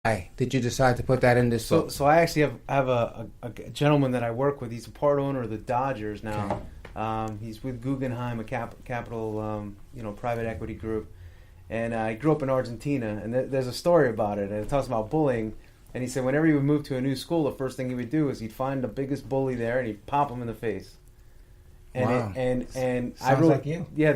Why did you decide to put that in this book? So I actually have a gentleman that I work with. He's a part owner of the Dodgers now. Okay. He's with Guggenheim, a capital private equity group. And I grew up in Argentina, and there's a story about it. And it talks about bullying. And he said whenever he would move to a new school, the first thing he would do is he'd find the biggest bully there and he'd pop him in the face. And wow. And I wrote, like you. Yeah,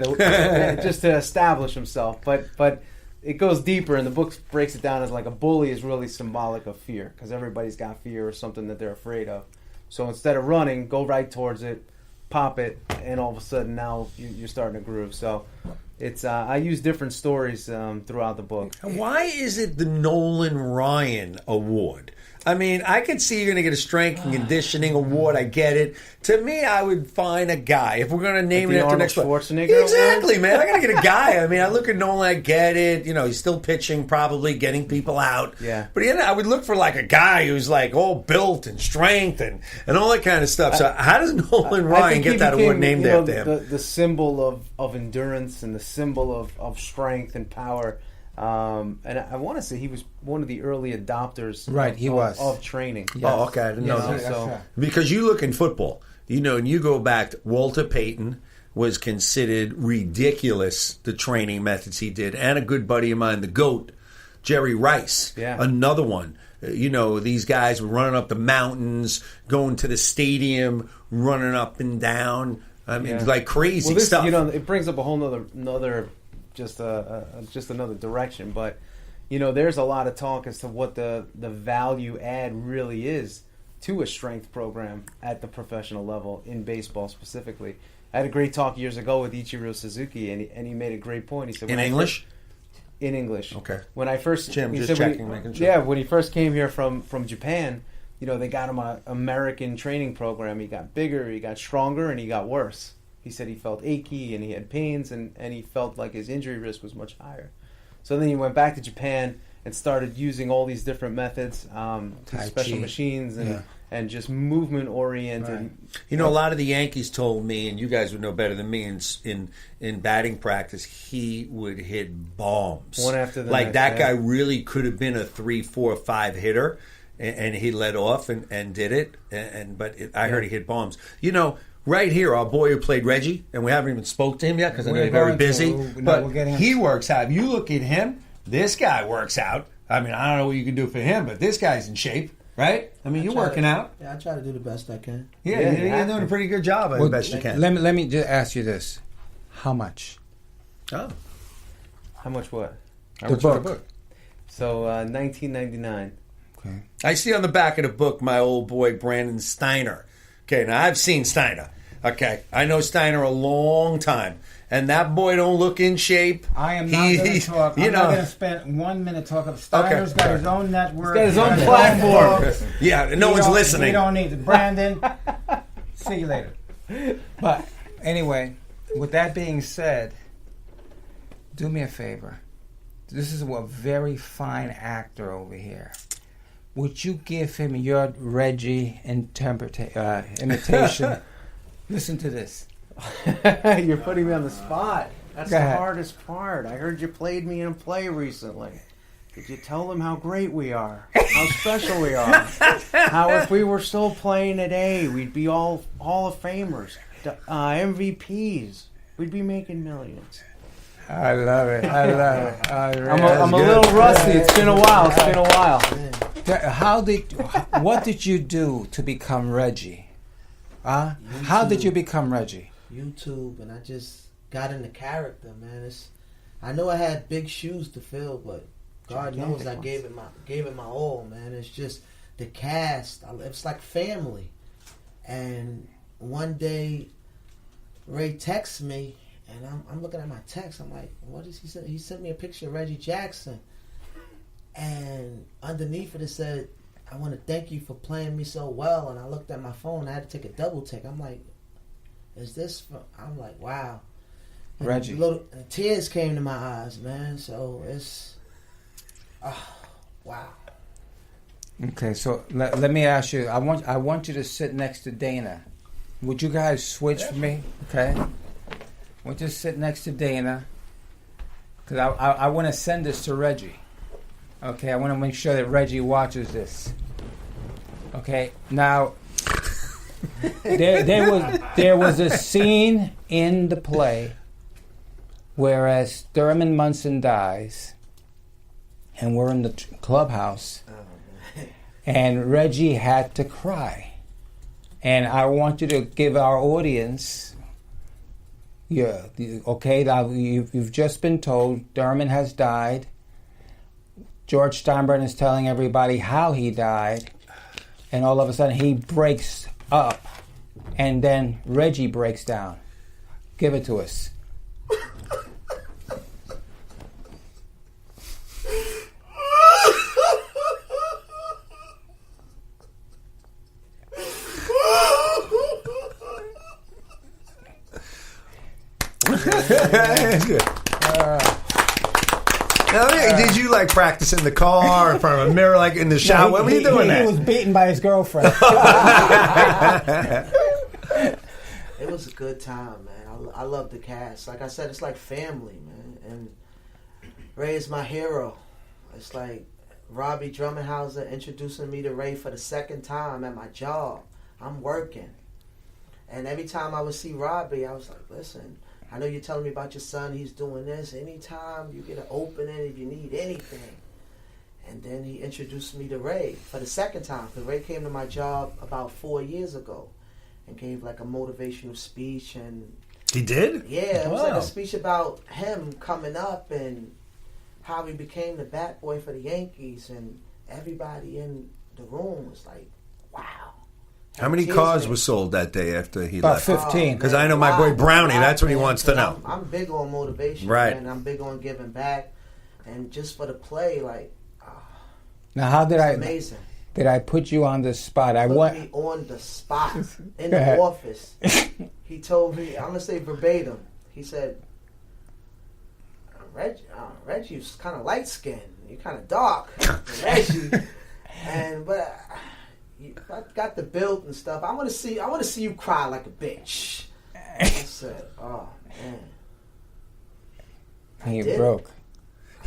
just to establish himself. But it goes deeper, and the book breaks it down as like a bully is really symbolic of fear, because everybody's got fear or something that they're afraid of. So instead of running, go right towards it, pop it, and all of a sudden now you're starting to groove. So it's I use different stories throughout the book. Why is it the Nolan Ryan Award? I mean, I could see you're going to get a strength and conditioning award. I get it. To me, I would find a guy. If we're going to name it after next Schwarzenegger exactly, man. I got to get a guy. I mean, I look at Nolan, I get it. You know, he's still pitching, probably getting people out. Yeah. But I would look for like a guy who's like all built and strength and all that kind of stuff. So how does Nolan Ryan get that award named after him? The symbol of endurance and the symbol of strength and power. And I want to say he was one of the early adopters of training. Yes. Oh, okay. I didn't know that. So. Because you look in football, and you go back to Walter Payton was considered ridiculous, the training methods he did, and a good buddy of mine, the GOAT, Jerry Rice, another one. These guys were running up the mountains, going to the stadium, running up and down. I mean, like crazy stuff. It brings up a whole another just another direction, but there's a lot of talk as to what the value add really is to a strength program at the professional level in baseball specifically. I had a great talk years ago with Ichiro Suzuki, and he made a great point. He said in English. In English. Okay. When I first, Jim, just checking, making sure. Yeah, when he first came here from Japan, they got him an American training program. He got bigger, he got stronger, and he got worse. He said he felt achy and he had pains and he felt like his injury risk was much higher. So then he went back to Japan and started using all these different methods, special machines and just movement oriented. Right. A lot of the Yankees told me, and you guys would know better than me, in batting practice, he would hit bombs. One after the next. Like that guy really could have been a 3, 4, 5 hitter, and he led off and did it. I heard he hit bombs. Right here, our boy who played Reggie, and we haven't even spoke to him yet because I know you're very busy. But he works out. If you look at him, this guy works out. I mean, I don't know what you can do for him, but this guy's in shape, right? I mean, you're working out. Yeah, I try to do the best I can. Yeah, you're doing a pretty good job at the best you can. Let me just ask you this. How much? Oh. How much what? The book. So, $19.99. Okay. I see on the back of the book my old boy Brandon Steiner. Okay, now I've seen Steiner. Okay, I know Steiner a long time, and that boy don't look in shape. I am not going to talk. I'm not going to spend 1 minute talking. Steiner's got his own network. He's got his own platform. Yeah, no one's listening. We don't need it. Brandon, see you later. But anyway, with that being said, do me a favor. This is a very fine actor over here. Would you give him your Reggie imitation? Listen to this. You're putting me on the spot. That's the hardest part. I heard you played me in a play recently. Could you tell them how great we are? How special we are? How if we were still playing today, we'd be all Hall of Famers, MVPs. We'd be making millions. I love it. I'm a little rusty. It's been a while. What did you do to become Reggie? How did you become Reggie? YouTube, and I just got into character, man. I know I had big shoes to fill, but God knows I gave it my all, man. It's just the cast. It's like family. And one day, Ray texts me. And I'm looking at my text. I'm like, what is he saying? He sent me a picture of Reggie Jackson. And underneath it said, I want to thank you for playing me so well. And I looked at my phone. I had to take a double take. I'm like, is this from... I'm like, wow. And Reggie. Tears came to my eyes, man. So it's... wow. Okay, so let me ask you. I want you to sit next to Dana. Would you guys switch for me? Okay. We'll just sit next to Dana, because I want to send this to Reggie. Okay, I want to make sure that Reggie watches this. Okay, now there was a scene in the play whereas Thurman Munson dies, and we're in the clubhouse, and Reggie had to cry. And I want you to give our audience, you've just been told Thurman has died. George Steinbrenner is telling everybody how he died, and all of a sudden he breaks up, and then Reggie breaks down. Give it to us. Did you like practice in the car in front of a mirror, like in the shower? What were you doing? He was beaten by his girlfriend. It was a good time, man. I love the cast. Like I said, it's like family, man. And Ray is my hero. It's like Robbie Drumenhauser introducing me to Ray for the second time at my job. I'm working. And every time I would see Robbie, I was like, listen, I know you're telling me about your son. He's doing this. Anytime you get an opening, if you need anything. And then he introduced me to Ray for the second time. Because Ray came to my job about 4 years ago and gave like a motivational speech. And he did? Yeah, it was like a speech about him coming up and how he became the bat boy for the Yankees. And everybody in the room was like, wow. How many cars were sold that day after he left? About 15. Because I know my boy Brownie, that's what he wants to know. I'm big on motivation, right? And I'm big on giving back. And just for the play, like, now how did amazing. Did I put you on the spot? Put me on the spot in the office. He told me, I'm gonna say verbatim. He said, Reggie's kind of light skinned. You're kind of dark, Reggie. But I got the build and stuff. I want to see you cry like a bitch. I said, oh man. He broke.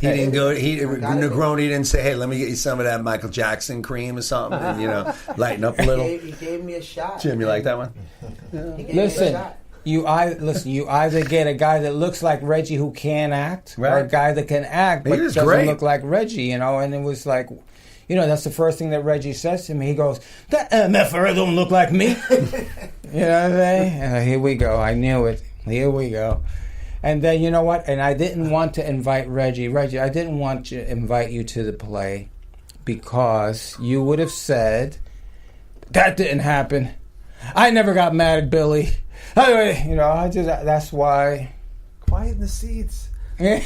He didn't go. Negron. He didn't say, "Hey, let me get you some of that Michael Jackson cream or something," and lighten up a little. He gave me a shot. Jim, you like that one? Listen, you either get a guy that looks like Reggie who can act, or a guy that can act but doesn't look like Reggie. And it was like, that's the first thing that Reggie says to me. He goes, "That MFR don't look like me." You know what I'm saying? Here we go. I knew it. Here we go. And then, you know what? And I didn't want to invite Reggie. Reggie, I didn't want to invite you to the play because you would have said, that didn't happen. I never got mad at Billy. That's why. Quiet in the seats. And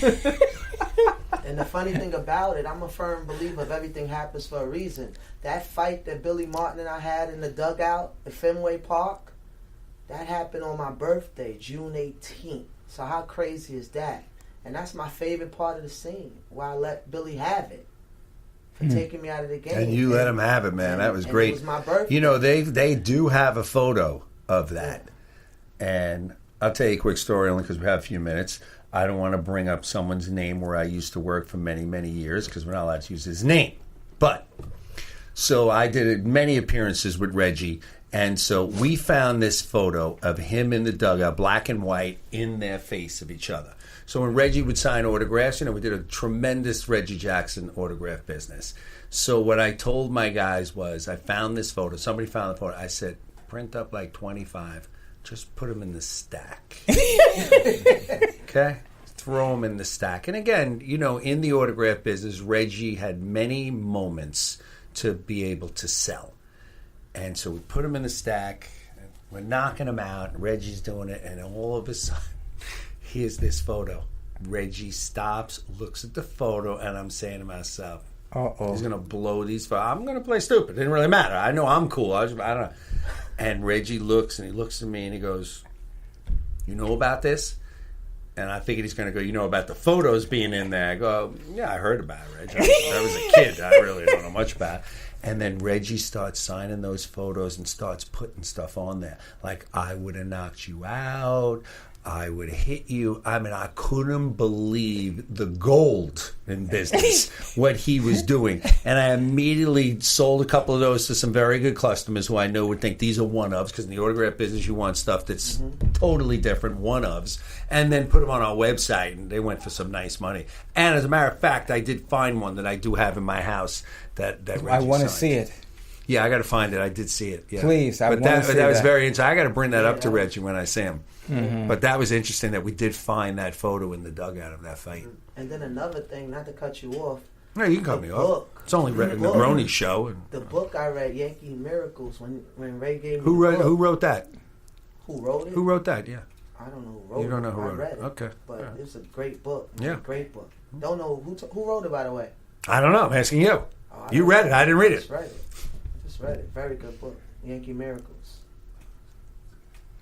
the funny thing about it, I'm a firm believer of everything happens for a reason. That fight that Billy Martin and I had in the dugout at Fenway Park, that happened on my birthday, June 18th. So how crazy is that? And that's my favorite part of the scene, where I let Billy have it for taking me out of the game. And you let him have it, man. That was great. It was my birthday. They do have a photo of that. And I'll tell you a quick story only because we have a few minutes. I don't want to bring up someone's name where I used to work for many, many years because we're not allowed to use his name. But, so I did many appearances with Reggie. And so we found this photo of him in the dugout, black and white, in their face of each other. So when Reggie would sign autographs, we did a tremendous Reggie Jackson autograph business. So what I told my guys was, I found this photo. Somebody found the photo. I said, print up like 25. Just put them in the stack. Okay? Throw them in the stack. And again, in the autograph business, Reggie had many moments to be able to sell. And so we put him in the stack. We're knocking him out. Reggie's doing it. And all of a sudden, here's this photo. Reggie stops, looks at the photo, and I'm saying to myself, he's going to blow these photos. I'm going to play stupid. It didn't really matter. I know I'm cool. I don't know. And Reggie looks, and he looks at me, and he goes, you know about this? And I figured he's going to go, about the photos being in there. I go, yeah, I heard about it, Reggie. I was a kid. I really don't know much about it. And then Reggie starts signing those photos and starts putting stuff on there. Like, I would have knocked you out. I would hit you. I mean, I couldn't believe the gold in business, what he was doing. And I immediately sold a couple of those to some very good customers who I know would think these are one-ofs, because in the autograph business you want stuff that's totally different, one-ofs, and then put them on our website, and they went for some nice money. And as a matter of fact, I did find one that I do have in my house that Reggie I want to signed. see it. Yeah, I got to find it. I did see it. Yeah. Please, I but want to see that was that. very interesting. I got to bring that up to Reggie when I see him. Mm-hmm. But that was interesting that we did find that photo in the dugout of that fight. And then another thing, not to cut you off. No, you can cut me off. It's only The book. Negroni's show. And, The book I read, Yankee Miracles, when Ray gave me who the book. wrote that? Who wrote it? Who wrote that? Yeah. I don't know who wrote it. You don't know who I wrote read it. Okay. But Yeah. it's a great book. It's Yeah. a great book. Don't know who wrote it, by the way. I don't know. I'm asking you. Oh, I You don't read know. it. I didn't read Just it. read it. Just read it. Very good book. Yankee Miracles.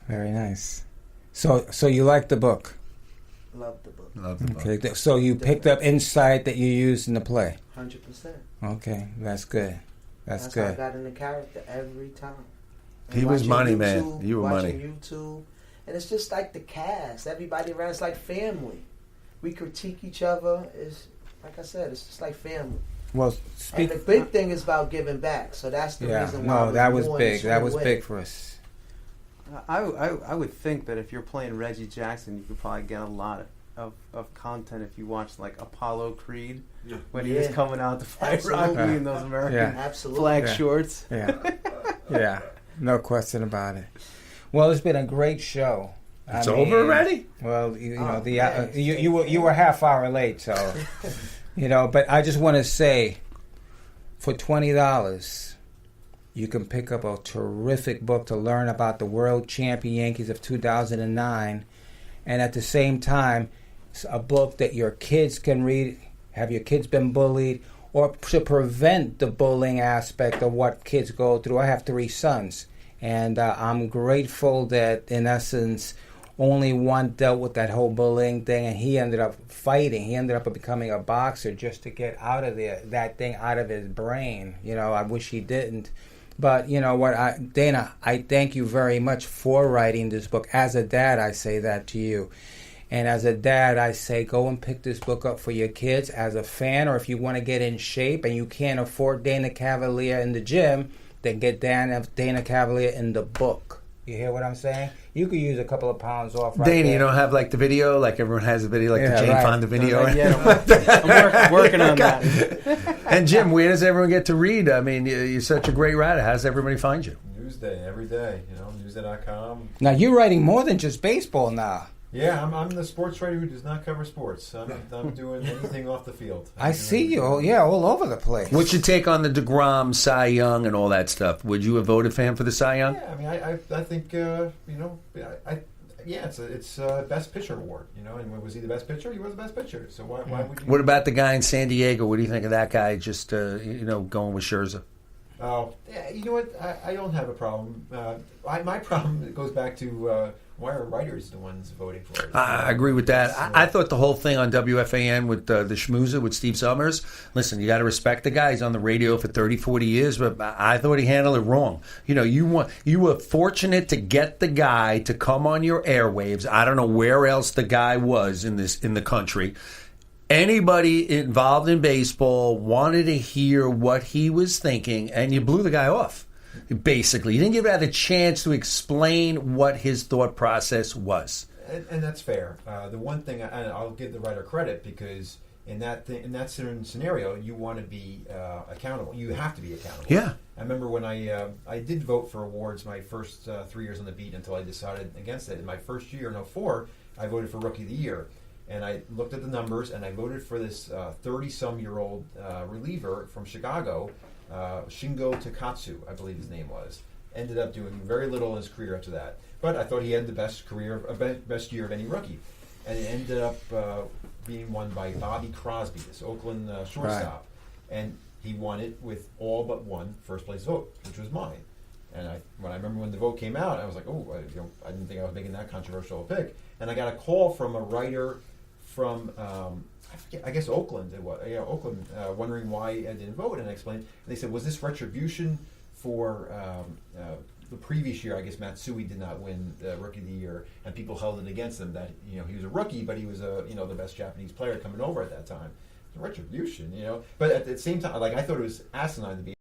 Very nice. So you like the book? Love the book. Love the book. Okay. So you picked up insight that you used in the play. 100%. Okay, that's good. That's how I good. got in the character every time. He was watching money, man. You were watching money. YouTube. And it's just like the cast. Everybody around, it's like family. We critique each other. It's, like I said, it's just like family. Well, And the big thing is about giving back. So that's the yeah, reason why. no, that was more big. in That was way. big for us. I would think that if you're playing Reggie Jackson, you could probably get a lot of content if you watch like Apollo Creed when he was Yeah. coming out to fight Absolutely. Rocky in those American Yeah. Absolutely. flag Yeah. shorts. Yeah, yeah, no question about it. Well, it's been a great show. It's over already? Well, you know Oh, the man. you were half hour late, so you know. But I just want to say, for $20, you can pick up a terrific book to learn about the world champion Yankees of 2009, and at the same time, it's a book that your kids can read. Have your kids been bullied, or to prevent the bullying aspect of what kids go through? I have 3 sons, and I'm grateful that, in essence, only one dealt with that whole bullying thing, and he ended up fighting. He ended up becoming a boxer just to get out of that thing out of his brain. You know, I wish he didn't. But you know what, Dana, I thank you very much for writing this book. As a dad, I say that to you. And as a dad, I say go and pick this book up for your kids. As a fan, or if you want to get in shape and you can't afford Dana Cavalea in the gym, then get Dana Cavalea in the book. You hear what I'm saying? You could use a couple of pounds off right Dana, there. you don't have like the video, like everyone has the video, like Yeah, the Jane right. Fonda video. Yeah, I'm working on that. And Jim, where does everyone get to read? I mean, you're such a great writer. How does everybody find you? Newsday, every day, newsday.com. Now, you're writing more than just baseball now. Yeah, I'm the sports writer who does not cover sports. I'm doing anything off the field. I see you, all over the place. What's your take on the DeGrom, Cy Young, and all that stuff? Would you have voted for him for the Cy Young? Yeah, I mean, I think it's best pitcher award. And was he the best pitcher? He was the best pitcher. So why would you? What about the guy in San Diego? What do you think of that guy? Just going with Scherzer. Oh, yeah, you know what? I don't have a problem. My problem goes back to why are writers the ones voting for it? I agree with that. I thought the whole thing on WFAN with the schmoozer with Steve Summers, listen, you got to respect the guy. He's on the radio for 30, 40 years, but I thought he handled it wrong. You were fortunate to get the guy to come on your airwaves. I don't know where else the guy was in the country. Anybody involved in baseball wanted to hear what he was thinking, and you blew the guy off. Basically, you didn't give him a chance to explain what his thought process was. And that's fair. The one thing, and I'll give the writer credit, because in that certain scenario, you want to be accountable. You have to be accountable. Yeah. I remember when I did vote for awards my first 3 years on the beat until I decided against it. In my first year in 2004, I voted for Rookie of the Year. And I looked at the numbers, and I voted for this 30-some-year-old reliever from Chicago, Shingo Takatsu, I believe his name was. Ended up doing very little in his career after that. But I thought he had the best best year of any rookie. And it ended up being won by Bobby Crosby, this Oakland shortstop. Right. And he won it with all but one first-place vote, which was mine. And when I remember when the vote came out, I was like, I didn't think I was making that controversial a pick. And I got a call from a writer from I guess Oakland. Oakland, wondering why I didn't vote, and I explained. And they said, "Was this retribution for the previous year, I guess Matsui did not win Rookie of the Year, and people held it against him that he was a rookie, but he was the best Japanese player coming over at that time. It's a retribution, But at the same time, like I thought it was asinine to be